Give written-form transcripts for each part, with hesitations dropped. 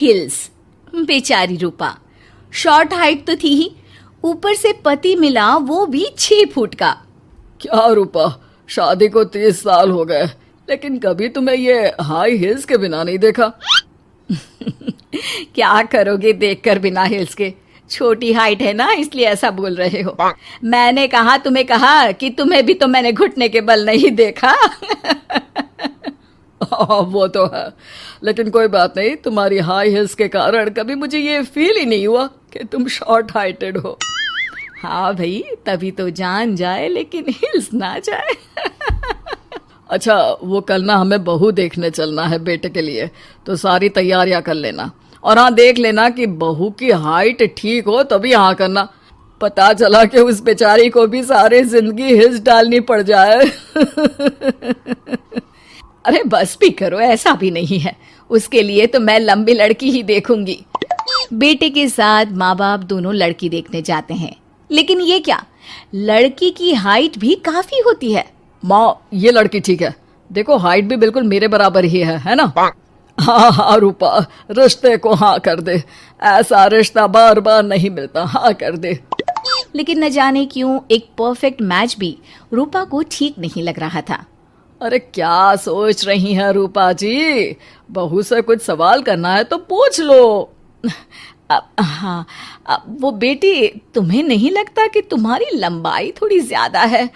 Hills. बेचारी रूपा, short height तो थी ही, ऊपर से पति मिला वो भी 6 फुट का। क्या रूपा, शादी को 30 साल हो गए, लेकिन कभी तुम्हें ये हाई हिल्स के बिना नहीं देखा। क्या करोगे देखकर बिना हिल्स के? छोटी हाइट है ना, इसलिए ऐसा बोल रहे हो। मैंने कहा तुम्हें कहा कि तुम्हें भी तो मैंने घुटने के बल नहीं देखा। वो तो है, लेकिन कोई बात नहीं, तुम्हारी हाई हिल्स के कारण कभी मुझे ये फील ही नहीं हुआ कि तुम शॉर्ट हाइटेड हो। हाँ भाई, तभी तो जान जाए लेकिन हिल्स ना जाए। अच्छा, वो कल ना हमें बहू देखने चलना है बेटे के लिए, तो सारी तैयारियां कर लेना। और हाँ, देख लेना कि बहू की हाइट ठीक हो तभी हाँ करना। पता चला कि उस बेचारी को भी सारी जिंदगी हिल्स डालनी पड़ जाए। अरे बस भी करो, ऐसा भी नहीं है। उसके लिए तो मैं लंबी लड़की ही देखूंगी। बेटे के साथ माँ बाप दोनों लड़की देखने जाते हैं, लेकिन ये क्या, लड़की की हाइट भी काफी होती है। माँ, ये लड़की ठीक है, देखो हाइट भी बिल्कुल मेरे बराबर ही है ना। हाँ हाँ रूपा, रिश्ते को हाँ कर दे, ऐसा रिश्ता बार बार नहीं मिलता, हाँ कर दे। लेकिन न जाने क्यों एक परफेक्ट मैच भी रूपा को ठीक नहीं लग रहा था। अरे क्या सोच रही हैं रूपा जी, बहू से कुछ सवाल करना है तो पूछ लो। हाँ, वो बेटी, तुम्हें नहीं लगता कि तुम्हारी लंबाई थोड़ी ज्यादा है?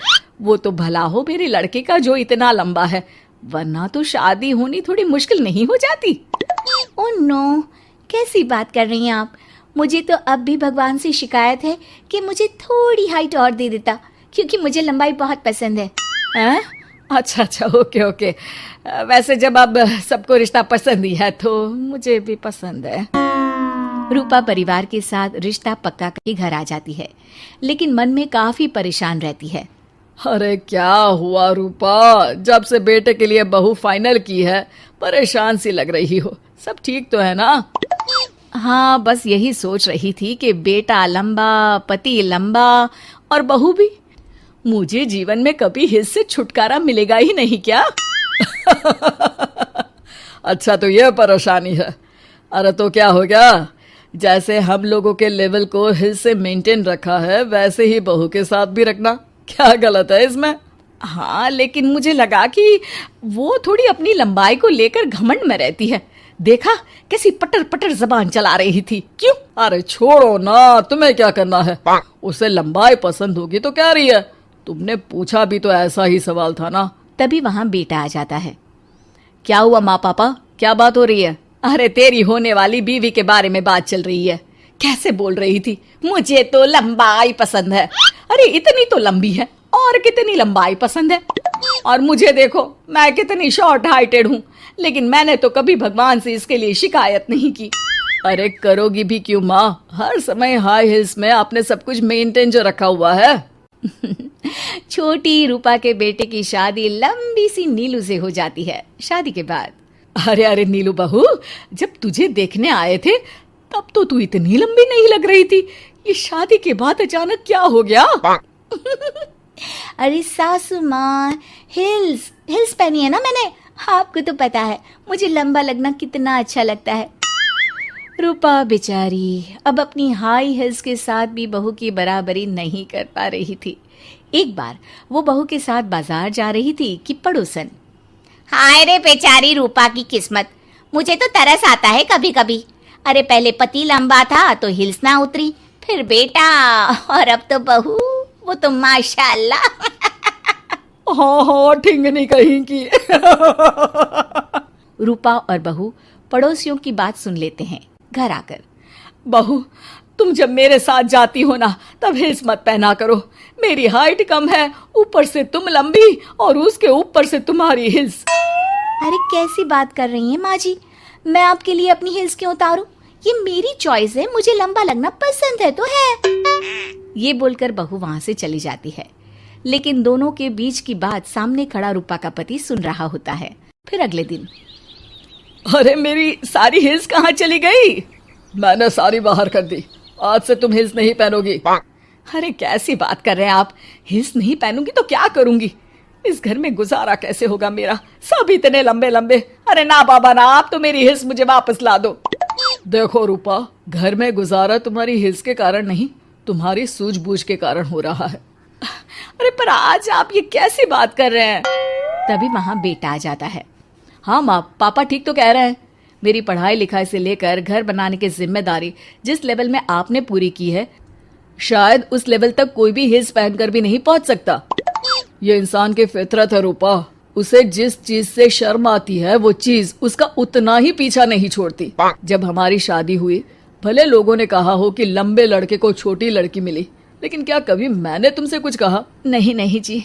वो तो भला हो मेरे लड़के का जो इतना लंबा है, वरना तो शादी होनी थोड़ी मुश्किल नहीं हो जाती। ओह नो, कैसी बात कर रही हैं आप? मुझे तो अब भी भगवान से शिकायत है कि मुझे थोड़ी हाइट और दे देता, क्योंकि मुझे लंबाई बहुत पसंद है। हैं? अच्छा, ओके। वैसे जब अब सबको रिश्ता पसंद ही है तो मुझे भी पसंद है। रूपा परिवार के साथ रिश्ता पक्का करके घर आ जाती है, लेकिन मन में काफी परेशान रहती है। अरे क्या हुआ रूपा, जब से बेटे के लिए बहू फाइनल की है परेशान सी लग रही हो, सब ठीक तो है ना? हाँ, बस यही सोच रही थी कि बेटा लंबा, पति लंबा और बहू भी। मुझे जीवन में कभी हिल्स से छुटकारा मिलेगा ही नहीं क्या? अच्छा, तो ये परेशानी है। अरे तो क्या हो गया, जैसे हम लोगों के लेवल को हिल्स से मेंटेन रखा है वैसे ही बहू के साथ भी रखना, क्या गलत है इसमें? हाँ, लेकिन मुझे लगा कि वो थोड़ी अपनी लंबाई को लेकर घमंड में रहती है। देखा कैसी पटर पटर जबान चला रही थी। क्यों? अरे छोड़ो ना, तुम्हें क्या करना है, उसे लंबाई पसंद होगी तो क्या रही है, तुमने पूछा भी तो ऐसा ही सवाल था ना। तभी वहां बेटा आ जाता है। क्या हुआ माँ पापा, क्या बात हो रही है? अरे तेरी होने वाली बीवी के बारे में बात चल रही है। कैसे बोल रही थी, मुझे तो लंबाई पसंद है। अरे इतनी तो लंबी है, और कितनी लंबाई पसंद है? और मुझे देखो, मैं कितनी शॉर्ट हाइटेड हूँ, लेकिन मैंने तो कभी भगवान से इसके लिए शिकायत नहीं की। अरे करोगी भी क्यों माँ, हर समय हाई हिल्स में आपने सब कुछ मेंटेन जो रखा हुआ है। छोटी रूपा के बेटे की शादी लंबी सी नीलू से हो जाती है। शादी के बाद, अरे नीलू बहू, जब तुझे देखने आए थे तब तो तू इतनी लंबी नहीं लग रही थी, ये शादी के बाद अचानक क्या हो गया? अरे सासू माँ, हिल्स पहनी है ना मैंने, आपको तो पता है मुझे लंबा लगना कितना अच्छा लगता है। रूपा बेचारी अब अपनी हाई हिल्स के साथ भी बहू की बराबरी नहीं कर पा रही थी। एक बार वो बहू के साथ बाजार जा रही थी कि पड़ोसन, हाय रे बेचारी रूपा की किस्मत, मुझे तो तरस आता है कभी कभी। अरे पहले पति लंबा था तो हिल्स ना उतरी, फिर बेटा, और अब तो बहू, वो तो माशाल्लाह। हाँ, ठिंगनी कहीं की। रूपा और बहू पड़ोसियों की बात सुन लेते हैं घर आकर। बहू, तुम जब मेरे साथ जाती हो ना तब हिल्स मत पहना करो, मेरी हाइट कम है, ऊपर से तुम लंबी और उसके ऊपर से तुम्हारी हिल्स। अरे कैसी बात कर रही हैं माँ जी, मैं आपके लिए अपनी हिल्स क्यों उतारूं? ये मेरी चॉइस है, मुझे लंबा लगना पसंद है तो है। ये बोलकर बहू वहां से चली जाती है, लेकिन दोनों के बीच की बात सामने खड़ा रूपा का पति सुन रहा होता है। फिर अगले दिन, अरे मेरी सारी हिल्स कहाँ चली गई? मैंने सारी बाहर कर दी, आज से तुम हिल्स नहीं पहनोगी। अरे कैसी बात कर रहे हैं आप, हिल्स नहीं पहनूंगी तो क्या करूंगी? इस घर में गुजारा कैसे होगा मेरा, सब इतने लंबे लंबे। अरे ना बाबा ना, आप तो मेरी हिल्स मुझे वापस ला दो। देखो रूपा, घर में गुजारा तुम्हारी हिल्स के कारण नहीं, तुम्हारी सूझबूझ के कारण हो रहा है। अरे पर आज आप ये कैसी बात कर रहे हैं? तभी वहां बेटा आ जाता है। हाँ माँ, पापा ठीक तो कह रहे हैं। मेरी पढ़ाई लिखाई से लेकर घर बनाने की जिम्मेदारी जिस लेवल में आपने पूरी की है, शायद उस लेवल तक कोई भी हिल्स पहनकर भी नहीं पहुंच सकता। ये इंसान की फितरत है रूपा, उसे जिस चीज से शर्म आती है वो चीज उसका उतना ही पीछा नहीं छोड़ती। जब हमारी शादी हुई, भले लोगों ने कहा हो कि लंबे लड़के को छोटी लड़की मिली, लेकिन क्या कभी मैंने तुमसे कुछ कहा? नहीं नहीं जी,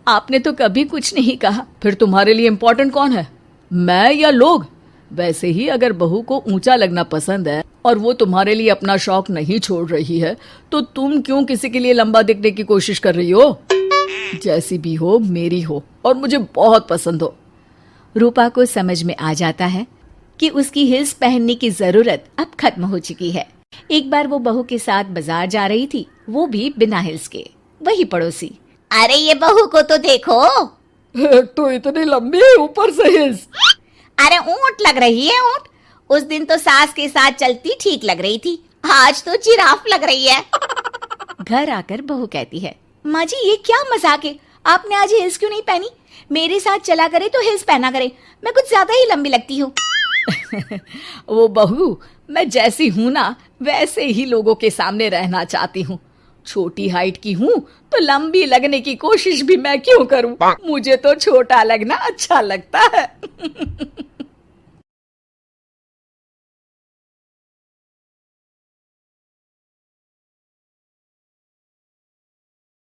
आपने तो कभी कुछ नहीं कहा। फिर तुम्हारे लिए इम्पोर्टेंट कौन है, मैं या लोग? वैसे ही अगर बहू को ऊंचा लगना पसंद है और वो तुम्हारे लिए अपना शौक नहीं छोड़ रही है, तो तुम क्यों किसी के लिए लंबा दिखने की कोशिश कर रही हो? जैसी भी हो, मेरी हो और मुझे बहुत पसंद हो। रूपा को समझ में आ जाता है कि उसकी हिल्स पहनने की जरूरत अब खत्म हो चुकी है। एक बार वो बहू के साथ बाजार जा रही थी, वो भी बिना हिल्स के। वही पड़ोसी, अरे ये बहू को तो देखो, एक तो इतनी लंबी है, ऊपर से हिल्स। अरे ऊंट लग रही है ऊंट। उस दिन तो सास के साथ चलती ठीक लग रही थी, आज तो जिराफ लग रही है। घर आकर बहू कहती है, माँ जी ये क्या मजाक है, आपने आज हिल्स क्यों नहीं पहनी? मेरे साथ चला करे तो हिल्स पहना करे, मैं कुछ ज्यादा ही लंबी लगती हूँ। वो बहू, मैं जैसी हूँ ना वैसे ही लोगों के सामने रहना चाहती हूँ। छोटी हाइट की हूँ तो लंबी लगने की कोशिश भी मैं क्यों करूँ? मुझे तो छोटा लगना अच्छा लगता है।